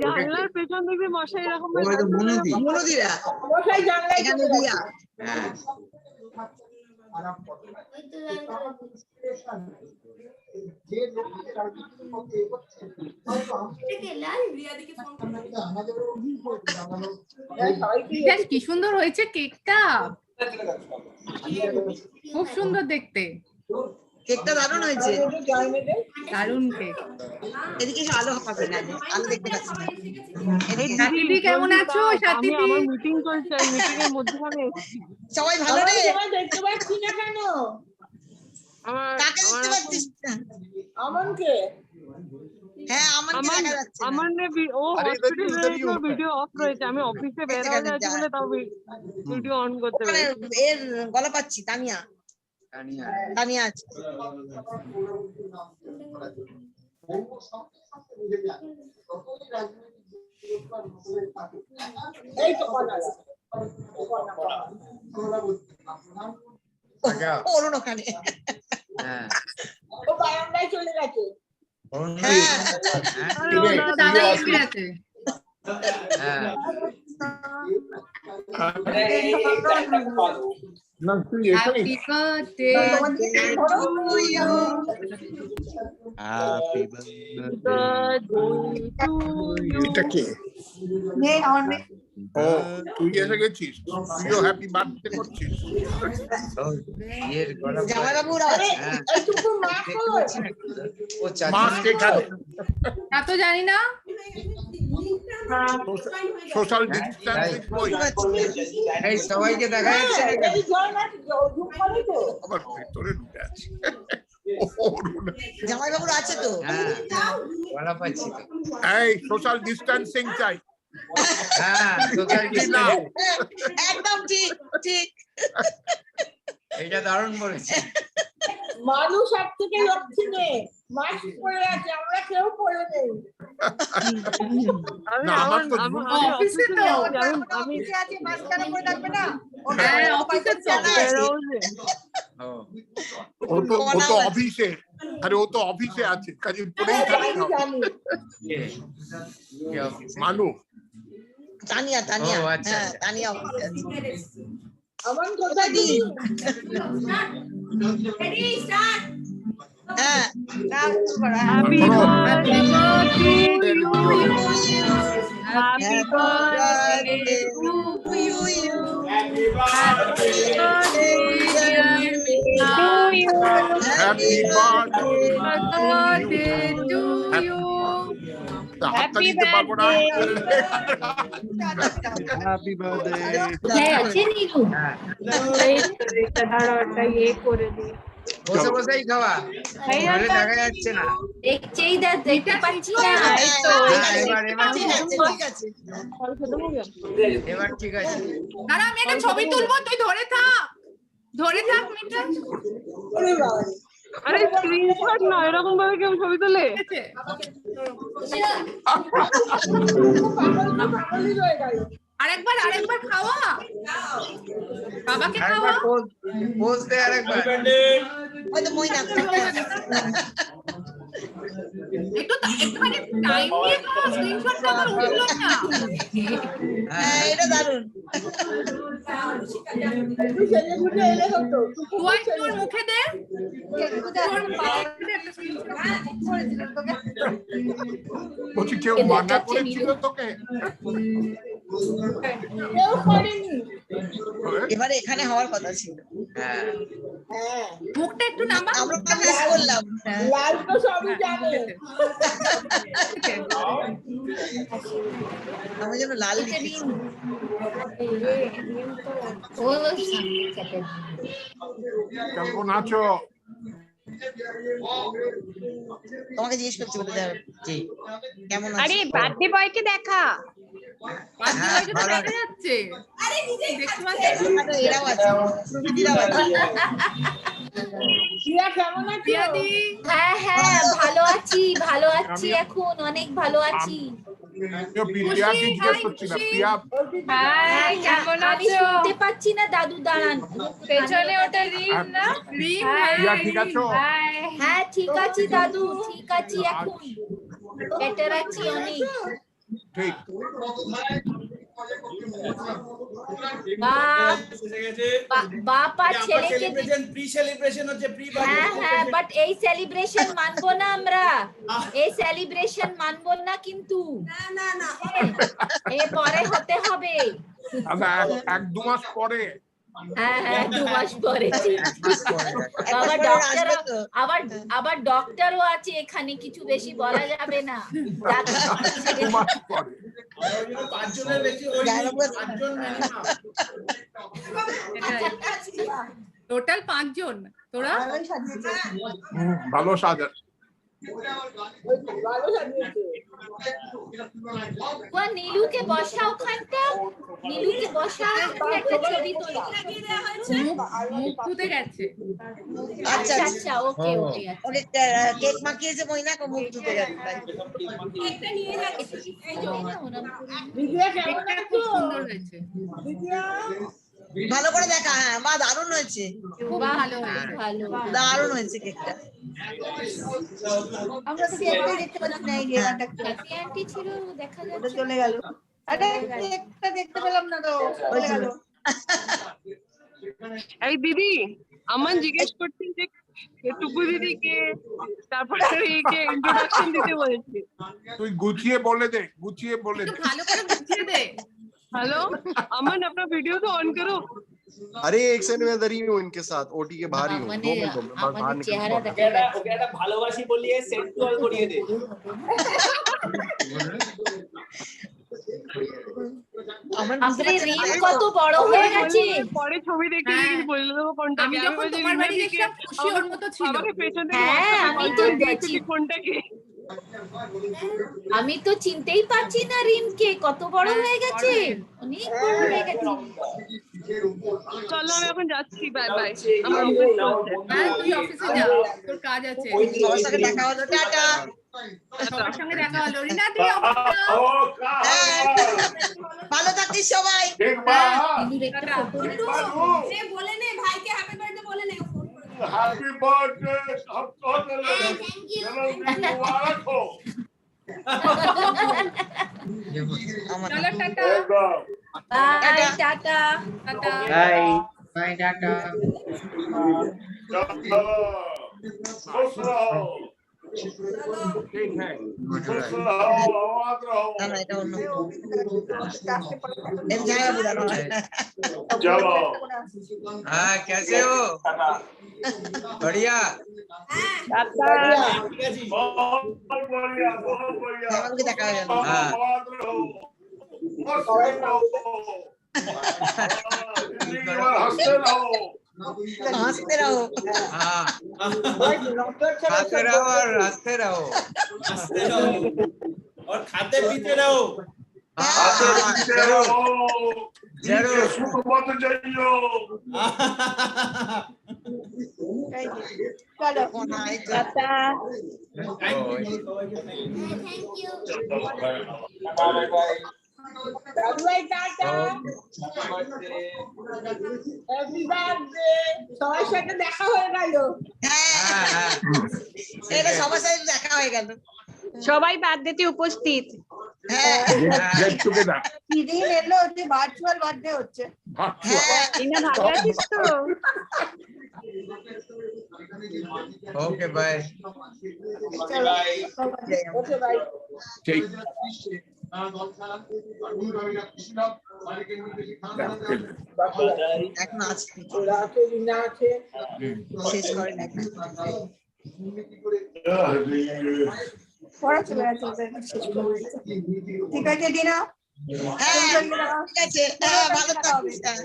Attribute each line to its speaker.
Speaker 1: জানলার পেছন দিকে মশাই এরকম
Speaker 2: কি সুন্দর হয়েছে কেকটা, খুব সুন্দর দেখতে।
Speaker 3: কেকটা দারুণ হয়েছে,
Speaker 2: দারুণ কেক।
Speaker 3: এদিকে আলো পাবে না, আলো দেখতে পাচ্ছি না।
Speaker 2: দিদি কেমন আছো?
Speaker 1: আমি আমার মিটিং চলছে, আমি মিটিং এর মধ্যখানে এসেছি।
Speaker 3: সবাই ভালো রে?
Speaker 4: দেখতে পাচ্ছি না কেন?
Speaker 3: কাকে দেখতে পাচ্ছিস না?
Speaker 4: আমনকে।
Speaker 3: হ্যাঁ, আমনকে দেখা যাচ্ছে না।
Speaker 1: আমার নে ও হসপিটালে ভিডিও অফ রয়েছে, আমি অফিসে বের হয়ে যাচ্ছি বলে তাও ভিডিও অন করতে পেরেছি।
Speaker 3: এর গলা পাচ্ছি, তানিয়া আছে।
Speaker 4: এই তো
Speaker 3: অরুণ ওখানে,
Speaker 4: ও বারান্দায় চলে গেছে।
Speaker 2: দাদা এসে গেছে। Happy birthday to you.
Speaker 5: Happy birthday to you.
Speaker 6: এটা কি? ও তুই এসে গেছিস, তুইও হ্যাপি বার্থডে করছিস।
Speaker 3: জামাইবাবুরা
Speaker 4: এইটুকু মা কই?
Speaker 6: মা কে খাবে?
Speaker 2: তা তো জানি না।
Speaker 6: সোশ্যাল ডিসট্যান্সিং কই?
Speaker 5: এই সবাইকে দেখা যাচ্ছে না কেন?
Speaker 4: এই জল আছে, জল করে তো।
Speaker 6: আবার ভিতরে ঢুকে আছে।
Speaker 3: জামাইবাবুরা আছে তো?
Speaker 5: বলা পাচ্ছি তো।
Speaker 6: এই সোশ্যাল ডিসট্যান্সিং চাই।
Speaker 5: হ্যাঁ, সোশ্যাল ডিসট্যান্সিং
Speaker 3: একদম ঠিক ঠিক।
Speaker 5: এটা দারুণ বলেছে।
Speaker 4: মানুষ সব থেকে লক্ষ্মী নেই, মাস্ক পরে আছে, আমরা কেউ পরে নেই।
Speaker 2: অফিসে তো
Speaker 1: আমি
Speaker 3: আছে, মাস্ক কেন পরে থাকবে না?
Speaker 2: হ্যাঁ, অফিসে তো।
Speaker 6: ও তো অফিসে, আরে ও তো অফিসে আছে, কাজে পরেই থাকতে হবে। মানু
Speaker 3: তানিয়া
Speaker 5: ও, আচ্ছা,
Speaker 3: হ্যাঁ,
Speaker 5: আচ্ছা।
Speaker 3: তানিয়া অফিসে আছে।
Speaker 4: আমার কোথায় দিই?
Speaker 3: হ্যাঁ,
Speaker 1: happy birthday to you,
Speaker 2: Happy birthday to you. Happy birthday
Speaker 6: happy birthday
Speaker 2: to you.
Speaker 6: হাতটা দিতে পারবো না।
Speaker 5: Happy birthday. বসে বসেই খাওয়া, ঘরে দেখা যাচ্ছে না।
Speaker 2: দেখতে পাচ্ছি না।
Speaker 5: এবার ঠিক আছে।
Speaker 2: দাঁড়া, আমি একটা ছবি তুলবো, তুই ধরে থাক মিটা।
Speaker 1: আরে স্ক্রিনশট না, এরকম ভাবে কেউ ছবি তোলে?
Speaker 2: আরেকবার খাওয়া, বাবাকে খাওয়া।
Speaker 5: আরেকবার পোজ দে, আরেকবার।
Speaker 3: ওই তো মইনা
Speaker 2: একটুখানি টাইম নিয়ে খাওয়া, স্ক্রিনশটটা আমার উঠলো না।
Speaker 3: হ্যাঁ, এটা দারুণ।
Speaker 2: তোর মুখে দে।
Speaker 6: বলছি কেউ মানা করেছিল তোকে?
Speaker 4: কেউ করেনি।
Speaker 3: এবারে এখানে হওয়ার কথা ছিল।
Speaker 5: হ্যাঁ,
Speaker 4: হ্যাঁ,
Speaker 2: মুখটা একটু নামা।
Speaker 3: আমরা মিস করলাম।
Speaker 4: লাল তো সবই জানে।
Speaker 3: আমার জন্য লাল লিখেছি।
Speaker 6: কেমন আছো?
Speaker 3: তোমাকে জিজ্ঞেস করছি বলে দেব জি কেমন আছো?
Speaker 7: আরে বার্থডে বয়কে দেখা।
Speaker 2: দেখা যাচ্ছে। আরে নিজেই দেখতে পাচ্ছি।
Speaker 3: এরাও আছে, সুবিধিরাও আছে।
Speaker 4: প্রিয়া কেমন আছো?
Speaker 2: প্রিয়াদি,
Speaker 7: হ্যাঁ ভালো আছি এখন, অনেক ভালো আছি।
Speaker 6: প্রিয়াকে জিজ্ঞেস করছি না, প্রিয়া
Speaker 7: হাই, কেমন
Speaker 8: আমি
Speaker 7: আছো?
Speaker 8: শুনতে পাচ্ছি না দাদু, দাঁড়ান।
Speaker 7: পেছনে ওটা রিম না?
Speaker 2: রিম,
Speaker 6: প্রিয়া ঠিক আছো?
Speaker 7: হাই।
Speaker 8: হ্যাঁ ঠিক আছি দাদু, ঠিক আছি, এখন বেটার আছি অনেক।
Speaker 6: ঠিক।
Speaker 8: বাবা ছেলেকে
Speaker 5: প্রি সেলিব্রেশন হচ্ছে, প্রি
Speaker 8: হ্যাঁ হ্যাঁ, বাট এই সেলিব্রেশন মানবো না আমরা, এই সেলিব্রেশন মানবো না কিন্তু,
Speaker 2: না না
Speaker 8: এ পরে হতে হবে।
Speaker 6: আচ্ছা, এক দু মাস পরে।
Speaker 8: হ্যাঁ হ্যাঁ 2 মাস পরে। বাবা
Speaker 3: একবার
Speaker 8: ডক্টর,
Speaker 3: আসবে তো?
Speaker 8: আবার ডক্টরও আছে এখানে, কিছু বেশি বলা যাবে না।
Speaker 6: 2 মাস পরে।
Speaker 5: 5 জনের বেশি হয়নি,
Speaker 3: Dialogue
Speaker 5: 5 জন minimum।
Speaker 2: টোটাল 5 জন। তোরা
Speaker 6: ভালো সাজা।
Speaker 4: ভালো সাজিয়েছে।
Speaker 8: ও নীলুকে বসা ওখানটা, নীলুকে বসা, একটা ছবি তোলা।
Speaker 2: মুখ ধুতে গেছে।
Speaker 3: আচ্ছা
Speaker 8: আচ্ছা আচ্ছা, ওকে ওকে।
Speaker 3: ওকে কেক মাখিয়েছে মইনা, মুখ ধুতে গেছে তাই।
Speaker 2: একটা নিয়ে যাচ্ছি। এই যে
Speaker 4: দিদিয়া কেমন
Speaker 2: কেকটা
Speaker 4: আছো?
Speaker 2: খুব সুন্দর হয়েছে।
Speaker 4: দিদিয়া
Speaker 3: ভালো করে দেখা। হ্যাঁ মা, দারুণ হয়েছে,
Speaker 2: খুব ভালো হয়েছে।
Speaker 8: ভালো।
Speaker 3: দারুণ হয়েছে কেকটা।
Speaker 8: আমরা তো কেকটাই দেখতে পাচ্ছি না, এই রেগাটা হ্যাপি আন্টি ছিল, দেখা যাচ্ছে চলে গেল। আরে কেকটা দেখতে পেলাম না তো, চলে গেল।
Speaker 1: এই দিদি, আমার জিজ্ঞেস করছেন যে টুকু দিদিকে, তারপরে একে ইন্ট্রোডাকশন দিতে বলেছি।
Speaker 6: তুই গুছিয়ে বলে দে, গুছিয়ে বলে দে।
Speaker 2: ভালো করে বুঝিয়ে দে।
Speaker 1: हेलो अमन, अपना वीडियो तो ऑन करो।
Speaker 9: अरे एक सेकंड में इधर ही हूँ इनके साथ, ओटी के बाहर ही हूँ, 2 मिनट में बस बाहर निकल।
Speaker 8: চেহারা দেখা যাচ্ছে।
Speaker 5: ওকে একটা ভালোবাসি বলিয়ে সেট কল করিয়ে দে।
Speaker 3: আমার
Speaker 8: আপনি রিম কত বড় হয়ে গেছে।
Speaker 1: পরে ছবি দেখে
Speaker 2: হ্যাঁ।
Speaker 1: দেখে বলে দেবো কোনটা
Speaker 2: আমি
Speaker 1: কি।
Speaker 2: যখন
Speaker 1: বলছি,
Speaker 2: তোমার বাড়ি
Speaker 1: রিমের দিকে
Speaker 2: গেছিলাম, খুশি ওর মতো ছিল।
Speaker 1: আমাকে পেছন থেকে
Speaker 8: হ্যাঁ,
Speaker 1: WhatsApp-এ
Speaker 8: আমি
Speaker 1: call
Speaker 8: তো
Speaker 1: করে
Speaker 8: দেখছি।
Speaker 1: দিয়েছি কোনটা কি।
Speaker 8: আমি তো চিনতেই পারছি না রিমকে, কত বড় হয়ে গেছে, অনেক বড় হয়ে গেছে।
Speaker 1: চলো আমি এখন যাচ্ছি, বাই বাই। আমার অফিস চলছে।
Speaker 2: হ্যাঁ, তুই অফিসে যা, তোর কাজ আছে।
Speaker 3: সবার সঙ্গে দেখা হলো, টাটা।
Speaker 2: সবার সঙ্গে দেখা হলো। রিনা, তুই অফিসে যা।
Speaker 3: হ্যাঁ, ভালো থাকিস সবাই।
Speaker 8: নীলুর একটা ফটো
Speaker 2: সে বলে নে, ভাইকে হ্যাপি বার্থডে বলে নে।
Speaker 6: हैप्पी बर्थडे, हम कहते हैं जन्मदिन मुबारक हो।
Speaker 3: আমার
Speaker 2: চলো, tata.
Speaker 8: Bye, tata.
Speaker 2: Tata.
Speaker 5: Bye bye, tata.
Speaker 6: खुश रहो। ठीक है, खुश रहो, आबाद रहो।
Speaker 3: না না, এটা অন্য এর জায়গা বুঝানো হয়।
Speaker 6: चलो।
Speaker 5: हाँ, कैसे हो? बढ़िया।
Speaker 6: बहुत बढ़िया, बहुत बढ़िया।
Speaker 3: আমাকে দেখা হয়ে গেল।
Speaker 5: हाँ।
Speaker 6: आबाद रहो, खुश रहो। जिंदगी भर हंसते रहो।
Speaker 3: হাসতে রহো।
Speaker 5: हाँ,
Speaker 4: ডক্টর
Speaker 5: खाते रहो और हंसते रहो। हंसते रहो और खाते पीते रहो।
Speaker 6: आते पीते रहो।
Speaker 5: जरूर।
Speaker 6: सुख मत जाइयो।
Speaker 8: টাটা।
Speaker 4: দাদু ভাই টাটা, হ্যাপি বার্থডে। সবার সাথে দেখা হয়ে গেল।
Speaker 3: হ্যাঁ,
Speaker 5: हाँ, हाँ।
Speaker 3: এটা সবার সাথে দেখা হয়ে গেল।
Speaker 1: সবাই বার্থডেতে উপস্থিত।
Speaker 3: হ্যাঁ
Speaker 6: Get together.
Speaker 4: দিদি এলো, যে ভার্চুয়াল বার্থডে হচ্ছে।
Speaker 3: হ্যাঁ,
Speaker 1: রিনা, ভালো আছিস তো?
Speaker 5: Okay bye.
Speaker 4: Okay bye.
Speaker 6: ठीक।
Speaker 3: এখন আছে,
Speaker 4: ওরা আছে, রিনা আছে।
Speaker 3: শেষ করেন এখন।
Speaker 4: পড়া চলে গেছে, শেষ করে দিয়েছে। ঠিক আছে দিনা।
Speaker 3: হ্যাঁ ঠিক আছে, হ্যাঁ ভালো থাকিস। হ্যাঁ।